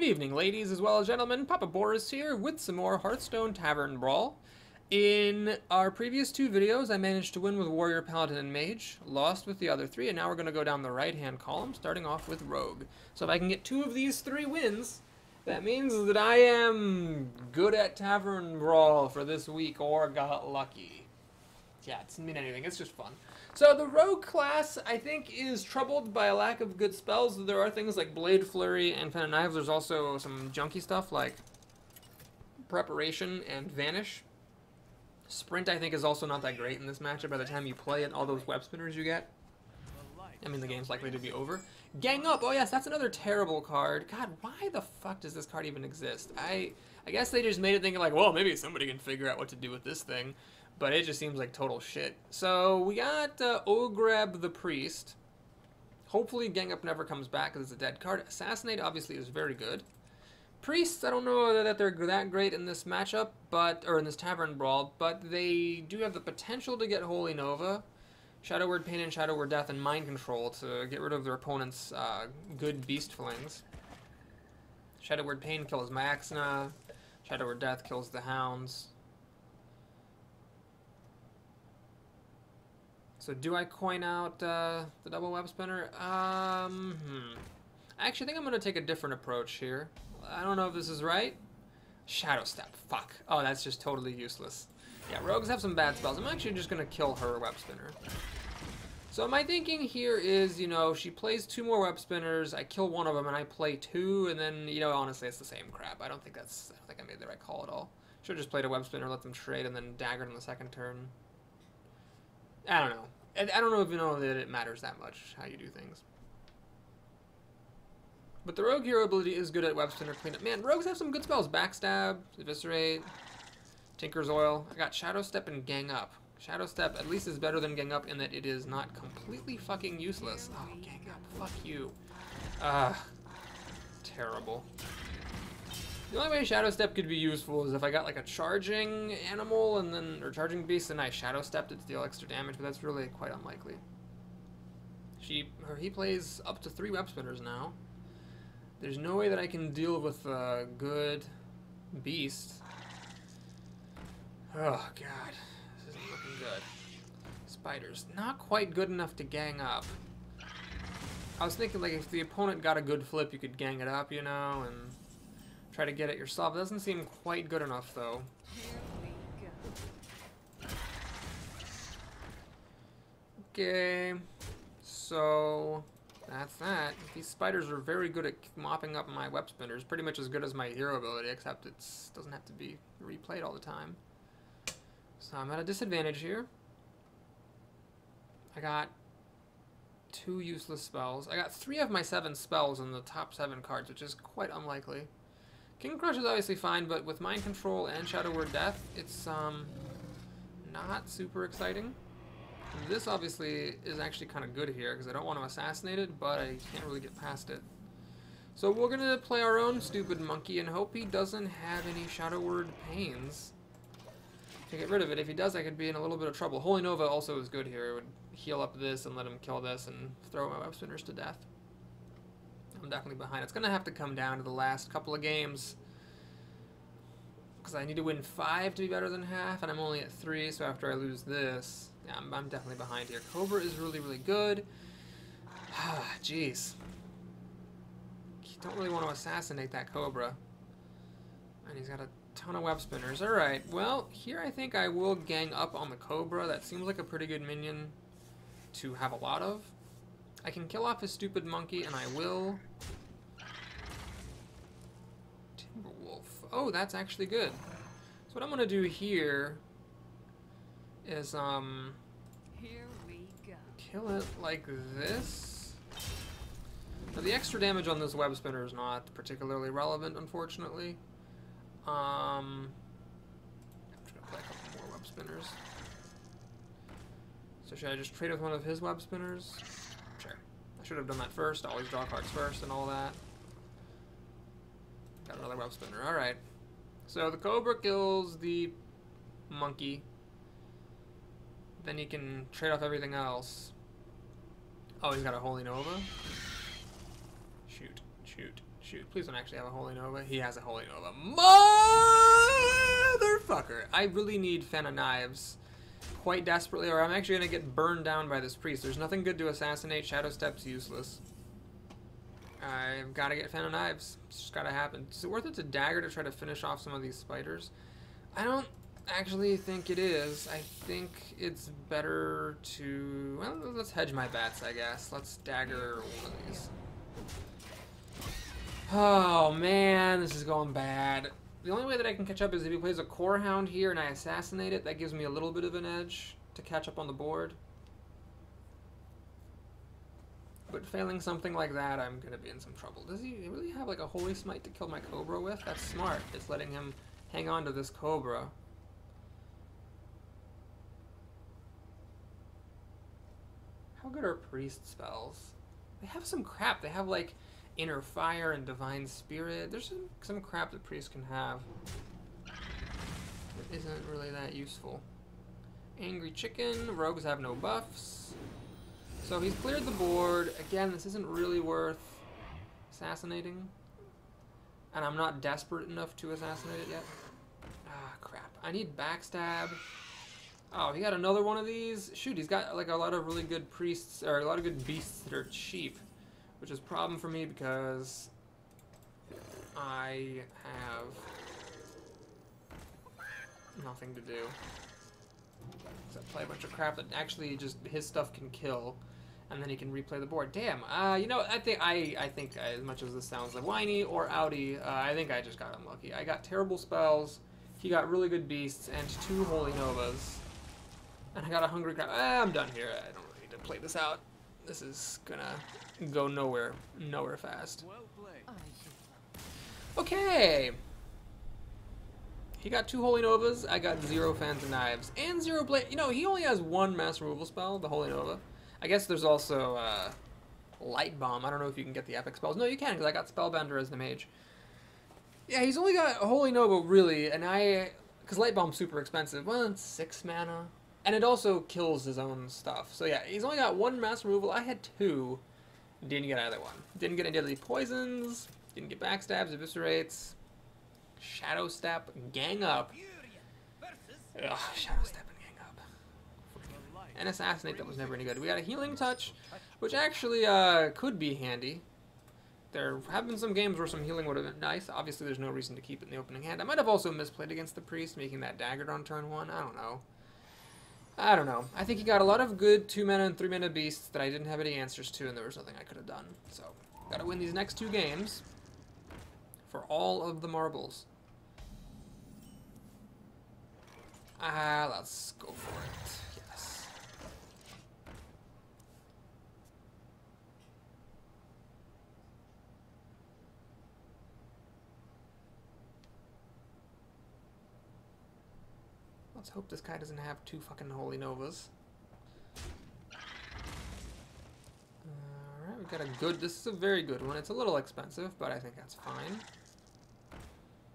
evening, ladies as well as gentlemen. Papa Boris here with some more Hearthstone Tavern Brawl. In our previous two videos, I managed to win with Warrior, Paladin, and Mage, lost with the other three, and now we're going to go down the right-hand column, starting off with Rogue. So if I can get two of these three wins, that means that I am good at Tavern Brawl for this week, or got lucky. Yeah, it doesn't mean anything, it's just fun. So the Rogue class, I think, is troubled by a lack of good spells. There are things like Blade Flurry and Pen and Knives. There's also some junky stuff like Preparation and Vanish. Sprint, I think, is also not that great in this matchup. By the time you play it, all those web spinners you get, I mean, the game's likely to be over. Gang Up! Oh yes, that's another terrible card. God, why the fuck does this card even exist? I guess they just made it thinking like, well, maybe somebody can figure out what to do with this thing. But it just seems like total shit. So we got Ogreb the Priest. Hopefully Gang Up never comes back because it's a dead card. Assassinate obviously is very good. Priests, I don't know that they're that great in this matchup, or in this Tavern Brawl, but they do have the potential to get Holy Nova, Shadow Word Pain and Shadow Word Death, and Mind Control to get rid of their opponent's good beast flings. Shadow Word Pain kills Maxna, Shadow Word Death kills the Hounds. So do I coin out the double web spinner? I actually think I'm going to take a different approach here. I don't know if this is right. Shadow Step. Fuck. Oh, that's just totally useless. Yeah, rogues have some bad spells. I'm actually just going to kill her web spinner. So my thinking here is, you know, she plays two more web spinners, I kill one of them, and I play two, and then, you know, honestly, it's the same crap. I don't think I made the right call at all. Should have just played a web spinner, let them trade, and then daggered on the second turn. I don't know. I don't even know that it matters that much how you do things. But the Rogue hero ability is good at web spinner cleanup. Man, rogues have some good spells. Backstab, Eviscerate, Tinker's Oil. I got Shadow Step and Gang Up. Shadow Step at least is better than Gang Up in that it is not completely fucking useless. Oh, Gang Up, fuck you. Terrible. The only way Shadow Step could be useful is if I got like a charging animal or charging beast and I Shadow Stepped it to deal extra damage, but that's really quite unlikely. He plays up to 3 web spinners now. There's no way that I can deal with a good beast. Oh god, this isn't looking good. Spiders, not quite good enough to gang up. I was thinking like if the opponent got a good flip, you could gang it up, you know, and try to get it yourself. It doesn't seem quite good enough, though. Okay, so that's that. These spiders are very good at mopping up my web spinners. Pretty much as good as my hero ability, except it doesn't have to be replayed all the time. So I'm at a disadvantage here. I got 2 useless spells. I got 3 of my 7 spells in the top 7 cards, which is quite unlikely. King Crush is obviously fine, but with Mind Control and Shadow Word Death, it's not super exciting. This obviously is actually kind of good here, because I don't want to assassinate it, but I can't really get past it. So we're going to play our own stupid monkey and hope he doesn't have any Shadow Word Pains to get rid of it. If he does, I could be in a little bit of trouble. Holy Nova also is good here. It would heal up this and let him kill this and throw my web spinners to death. I'm definitely behind. It's going to have to come down to the last couple of games, because I need to win 5 to be better than half, and I'm only at 3, so after I lose this, yeah, I'm definitely behind here. Cobra is really, really good. Jeez. You don't really want to assassinate that Cobra. And he's got a ton of web spinners. Alright, well, here I think I will gang up on the Cobra. That seems like a pretty good minion to have a lot of. I can kill off his stupid monkey, and I will. Timberwolf. Oh, that's actually good. So what I'm gonna do here is here we go. Kill it like this. Now the extra damage on this web spinner is not particularly relevant, unfortunately. I'm just gonna play a couple more web spinners. So should I just trade with one of his web spinners? Sure. I should have done that first. Always draw cards first and all that. Got another web spinner. Alright. So the Cobra kills the monkey. Then he can trade off everything else. Oh, he's got a Holy Nova? Shoot, shoot, Shoot, please don't actually have a Holy Nova. He has a Holy Nova. Motherfucker! I really need Fan of Knives quite desperately, or I'm actually going to get burned down by this priest. There's nothing good to assassinate. Shadow Step's useless. I've got to get Fan of Knives. It's just got to happen. Is it worth it to dagger to try to finish off some of these spiders? I don't actually think it is. I think it's better to... Well, let's hedge my bets, I guess. Let's dagger one of these. Oh, man, this is going bad. The only way that I can catch up is if he plays a Core Hound here and I assassinate it. That gives me a little bit of an edge to catch up on the board. But failing something like that, I'm going to be in some trouble. Does he really have like a Holy Smite to kill my Cobra with? That's smart. It's letting him hang on to this Cobra. How good are priest spells? They have some crap. They have like Inner Fire and Divine Spirit. There's some crap that priests can have that isn't really that useful. Angry Chicken. Rogues have no buffs. So he's cleared the board. Again, this isn't really worth assassinating. And I'm not desperate enough to assassinate it yet. Ah, crap. I need Backstab. Oh, he got another one of these? Shoot, he's got like a lot of really good priests, or a lot of good beasts that are cheap. Which is a problem for me because I have nothing to do. Except play a bunch of crap that actually just his stuff can kill. And then he can replay the board. Damn. You know, I think as much as this sounds like whiny or outy, I think I just got unlucky. I got terrible spells. He got really good beasts and 2 Holy Novas. And I got a Hungry Crab. I'm done here. I don't really need to play this out. This is gonna go nowhere fast. Well played. Okay. He got 2 Holy Novas. I got 0 Fans of Knives and 0 Blade. You know, he only has 1 Mass Removal spell, the Holy Nova. I guess there's also Light Bomb. I don't know if you can get the epic spells. No, you can, because I got Spellbender as the mage. Yeah, he's only got a Holy Nova, really, and because Light Bomb's super expensive. Well, it's 6 mana, and it also kills his own stuff. So yeah, he's only got 1 Mass Removal. I had 2. Didn't get either one. Didn't get any deadly poisons. Didn't get backstabs, eviscerates. Shadow Step, Gang Up. Ugh, Shadow Step and Gang Up. And Assassinate, that was never any good. We got a Healing Touch, which actually could be handy. There have been some games where some healing would have been nice. Obviously, there's no reason to keep it in the opening hand. I might have also misplayed against the Priest, making that daggered on turn 1. I don't know. I think he got a lot of good 2 mana and 3 mana beasts that I didn't have any answers to, and there was nothing I could have done. So, gotta win these next 2 games for all of the marbles. Let's go for it. Yes. Let's hope this guy doesn't have 2 fucking Holy Novas. Alright, we got a good... This is a very good one. It's a little expensive, but I think that's fine.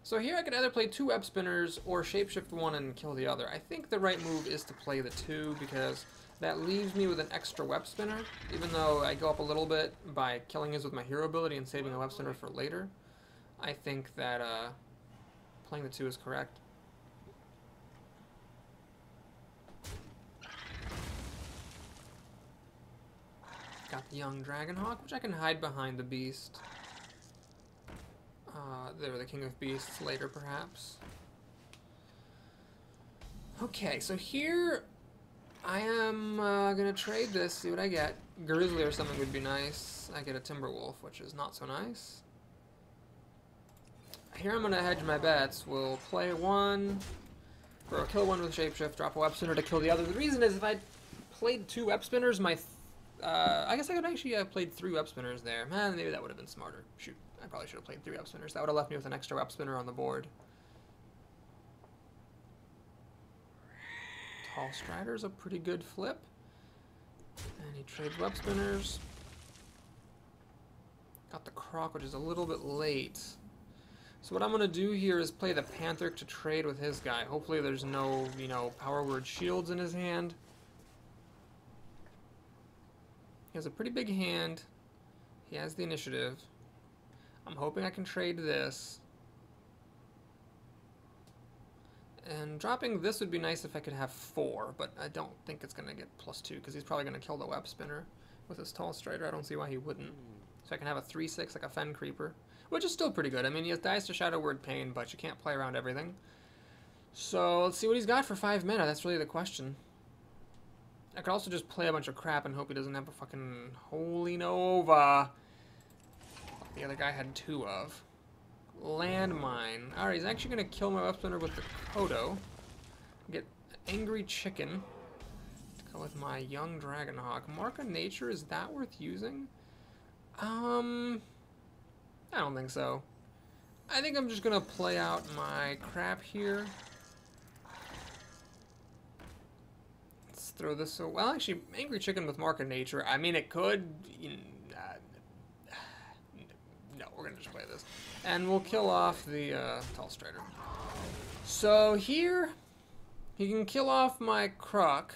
So here I could either play 2 Web Spinners or Shapeshift one and kill the other. I think the right move is to play the 2 because that leaves me with an extra Web Spinner, even though I go up a little bit by killing his with my hero ability and saving a Web Spinner for later. I think that playing the 2 is correct. Got the young Dragonhawk, which I can hide behind the beast. They're the King of Beasts later, perhaps. Okay, so here I am gonna trade this, see what I get. Grizzly or something would be nice. I get a Timberwolf, which is not so nice. Here I'm gonna hedge my bets. We'll play 1, or kill 1 with Shapeshift, drop a Web Spinner to kill the other. The reason is if I played 2 Web Spinners, I guess I could actually have played 3 Web Spinners there. Man, maybe that would have been smarter. Shoot, I probably should have played 3 Web Spinners. That would have left me with an extra Web Spinner on the board. Tall Strider's a pretty good flip. And he trades Web Spinners. Got the Croc, which is a little bit late. So what I'm going to do here is play the Panther to trade with his guy. Hopefully there's no, Power Word Shields in his hand. He has a pretty big hand. He has the initiative. I'm hoping I can trade this. And dropping this would be nice if I could have 4, but I don't think it's going to get +2 because he's probably going to kill the web spinner with his tall strider. I don't see why he wouldn't. So I can have a 3/6 like a Fen Creeper, which is still pretty good. I mean, he has dies to Shadow Word Pain, but you can't play around everything. So let's see what he's got for 5 mana. That's really the question. I could also just play a bunch of crap and hope he doesn't have a fucking Holy Nova. The other guy had 2 of. Landmine. Alright, he's actually going to kill my web spinner with the Kodo. Get Angry Chicken to go with my Young Dragonhawk. Mark of Nature, is that worth using? I don't think so. I think I'm just going to play out my crap here. Let's throw this so well. Actually, Angry Chicken with Mark of Nature. I mean, it could. No, we're going to just play this. And we'll kill off the Tall Strider. So here, he can kill off my Croc.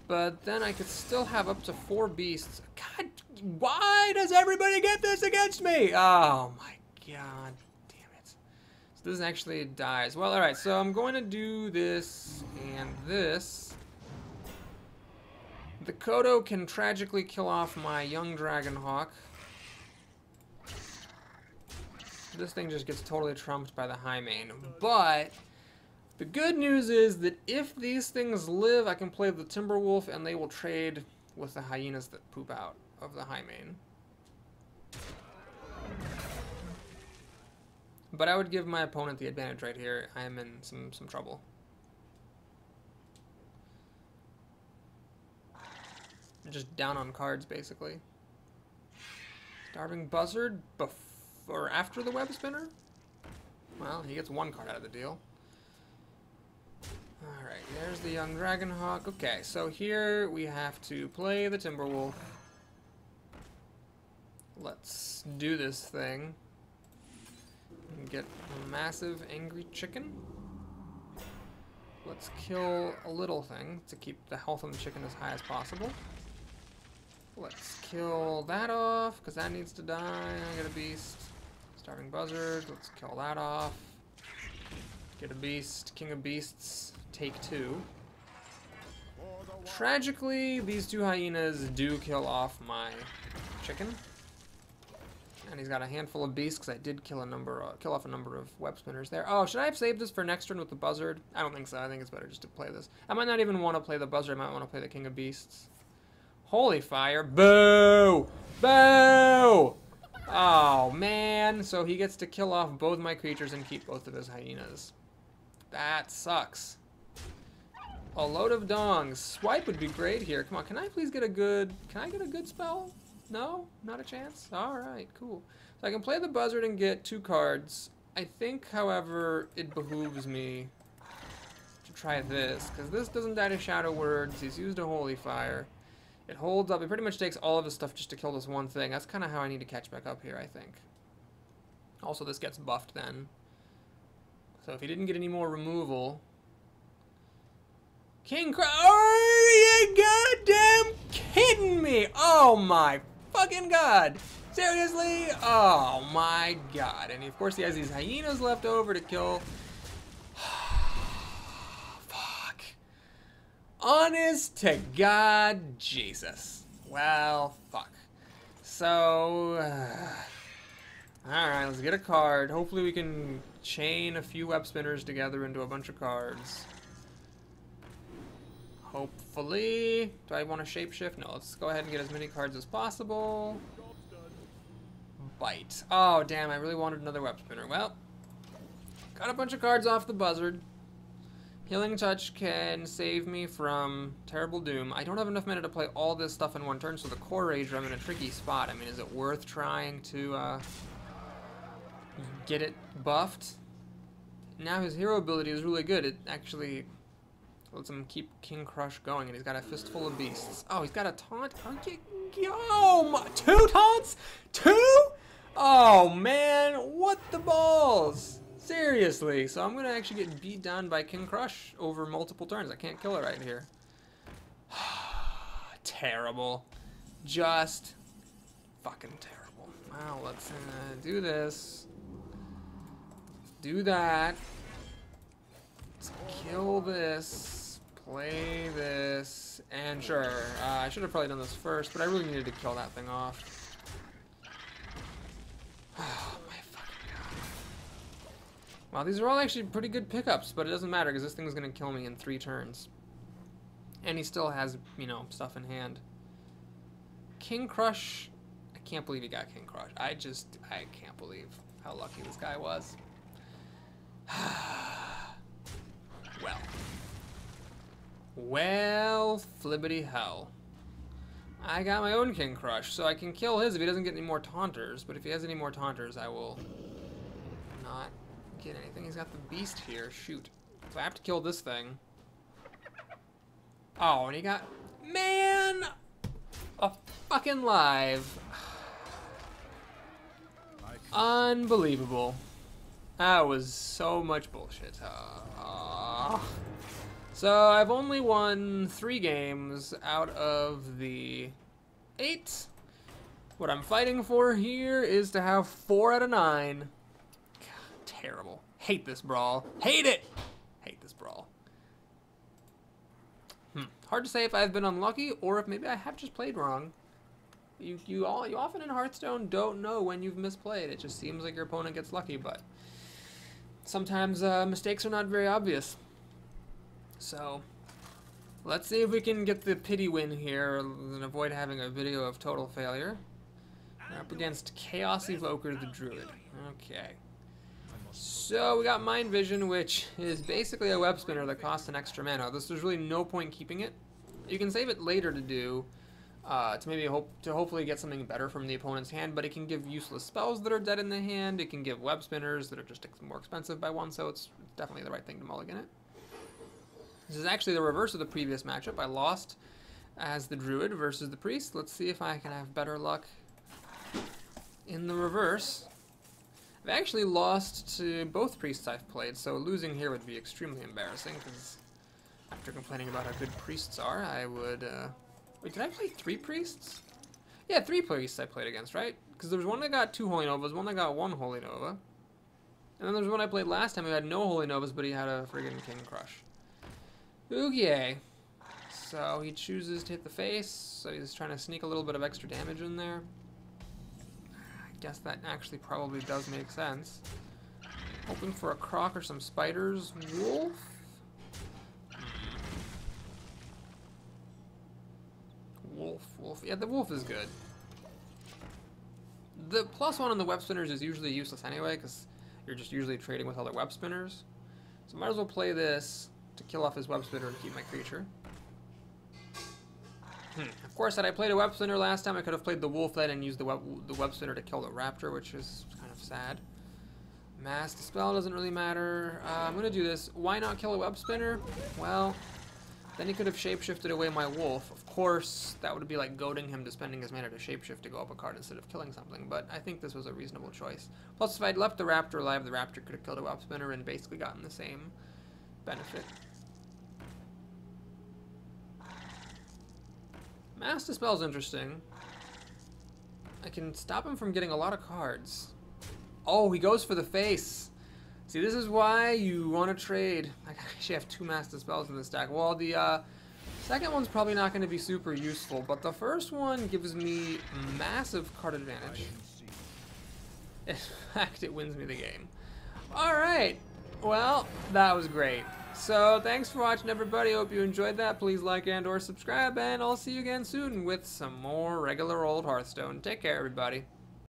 But then I could still have up to 4 beasts. God, why does everybody get this against me? Oh my god, damn it. So this actually dies. Well, alright, so I'm going to do this and this. The Kodo can tragically kill off my Young Dragonhawk. This thing just gets totally trumped by the Highmane. But the good news is that if these things live, I can play the Timberwolf and they will trade with the hyenas that poop out of the Highmane. But I would give my opponent the advantage right here. I am in some trouble. I'm just down on cards, basically. Starving Buzzard before or after the web spinner? Well, he gets 1 card out of the deal. Alright, there's the Young Dragonhawk. Okay, so here we have to play the Timberwolf. Let's do this thing. And get a massive Angry Chicken. Let's kill a little thing to keep the health of the chicken as high as possible. Let's kill that off, because that needs to die. I get a beast. Starving Buzzard. Let's kill that off. Get a beast. King of Beasts. Take 2. Tragically, these 2 hyenas do kill off my chicken. And he's got a handful of beasts, because I did kill off a number of web spinners there. Oh, should I have saved this for next turn with the Buzzard? I don't think so. I think it's better just to play this. I might not even want to play the Buzzard. I might want to play the King of Beasts. Holy fire. Boo! Boo! Oh, man. So he gets to kill off both my creatures and keep both of his hyenas. That sucks. A load of dongs. Swipe would be great here. Come on, can I please get a good... Can I get a good spell? No? Not a chance? Alright, cool. So I can play the Buzzard and get 2 cards. I think, however, it behooves me to try this, because this doesn't die to Shadow Words. He's used a Holy Fire. It holds up. It pretty much takes all of his stuff just to kill this one thing. That's kind of how I need to catch back up here, I think. Also, this gets buffed then. So if he didn't get any more removal... Are you goddamn kidding me? Oh my fucking god. Seriously? Oh my god. And of course he has these hyenas left over to kill. Fuck. Honest to God, Jesus. Well, fuck. So, alright, let's get a card. Hopefully we can chain a few web spinners together into a bunch of cards. Hopefully. Do I want to shapeshift? No, let's go ahead and get as many cards as possible. Bite. Oh, damn, I really wanted another web spinner. Well, got a bunch of cards off the Buzzard. Healing Touch can save me from terrible doom. I don't have enough mana to play all this stuff in one turn, so the Core Rager, I'm in a tricky spot. I mean, is it worth trying to get it buffed? Now his hero ability is really good. It actually lets him keep King Crush going, and he's got a fistful of beasts. Oh, he's got a taunt? Oh, my, 2 taunts? 2? Oh, man, what the balls? Seriously, so I'm going to actually get beat down by King Crush over multiple turns. I can't kill it right here. Terrible. Just fucking terrible. Well, let's do this. Let's do that. Let's kill this. Play this. And sure, I should have probably done this first, but I really needed to kill that thing off. Oh my fucking god. Wow, these are all actually pretty good pickups, but it doesn't matter because this thing's gonna kill me in 3 turns. And he still has, you know, stuff in hand. King Crush. I can't believe he got King Crush. I can't believe how lucky this guy was. Well, flibbity hell. I got my own King Crush, so I can kill his if he doesn't get any more taunters. But if he has any more taunters, I will not get anything. He's got the beast here. Shoot. So I have to kill this thing. Oh, and he got... Man! A fucking live. Unbelievable. That was so much bullshit. So I've only won 3 games out of the 8. What I'm fighting for here is to have 4 out of 9. God, terrible. Hate this brawl. Hate it! Hate this brawl. Hard to say if I've been unlucky or if maybe I have just played wrong. You often in Hearthstone don't know when you've misplayed. It just seems like your opponent gets lucky, but sometimes mistakes are not very obvious. So let's see if we can get the pity win here and avoid having a video of total failure. We're up against Chaos Evoker the Druid. Okay. So we got Mind Vision, which is basically a web spinner that costs an extra mana. There's really no point keeping it. You can save it later to do, to maybe hopefully get something better from the opponent's hand, but it can give useless spells that are dead in the hand. It can give web spinners that are just more expensive by 1, so it's definitely the right thing to mulligan it. This is actually the reverse of the previous matchup. I lost as the Druid versus the Priest. Let's see if I can have better luck in the reverse. I've actually lost to both Priests I've played, so losing here would be extremely embarrassing, because after complaining about how good Priests are, I would... Wait, did I play 3 Priests? Yeah, 3 Priests I played against, right? Because there was one that got 2 Holy Novas, one that got 1 Holy Nova. And then there was one I played last time who had no Holy Novas, but he had a friggin' King Crush. Okay. So he chooses to hit the face, so he's trying to sneak a little bit of extra damage in there. I guess that actually probably does make sense. Hoping for a croc or some spiders. Wolf? Wolf. Yeah, the wolf is good. The +1 on the web spinners is usually useless anyway, because you're just usually trading with other web spinners. So might as well play this to kill off his web spinner and keep my creature. Of course, had I played a web spinner last time, I could have played the wolf then and used the web spinner to kill the raptor, which is kind of sad. Mass Dispel doesn't really matter. I'm going to do this. Why not kill a web spinner? Well, then he could have shapeshifted away my wolf. Of course, that would be like goading him to spending his mana to shapeshift to go up a card instead of killing something, but I think this was a reasonable choice. Plus, if I'd left the raptor alive, the raptor could have killed a web spinner and basically gotten the same benefit. Mass Dispel is interesting. I can stop him from getting a lot of cards. Oh, he goes for the face. See, this is why you want to trade. I actually have 2 Mass Dispels in this deck. Well, the second one's probably not going to be super useful, but the first one gives me massive card advantage. In fact, it wins me the game. Alright, well, that was great. So, thanks for watching, everybody. Hope you enjoyed that. Please like and or subscribe, and I'll see you again soon with some more regular old Hearthstone. Take care, everybody.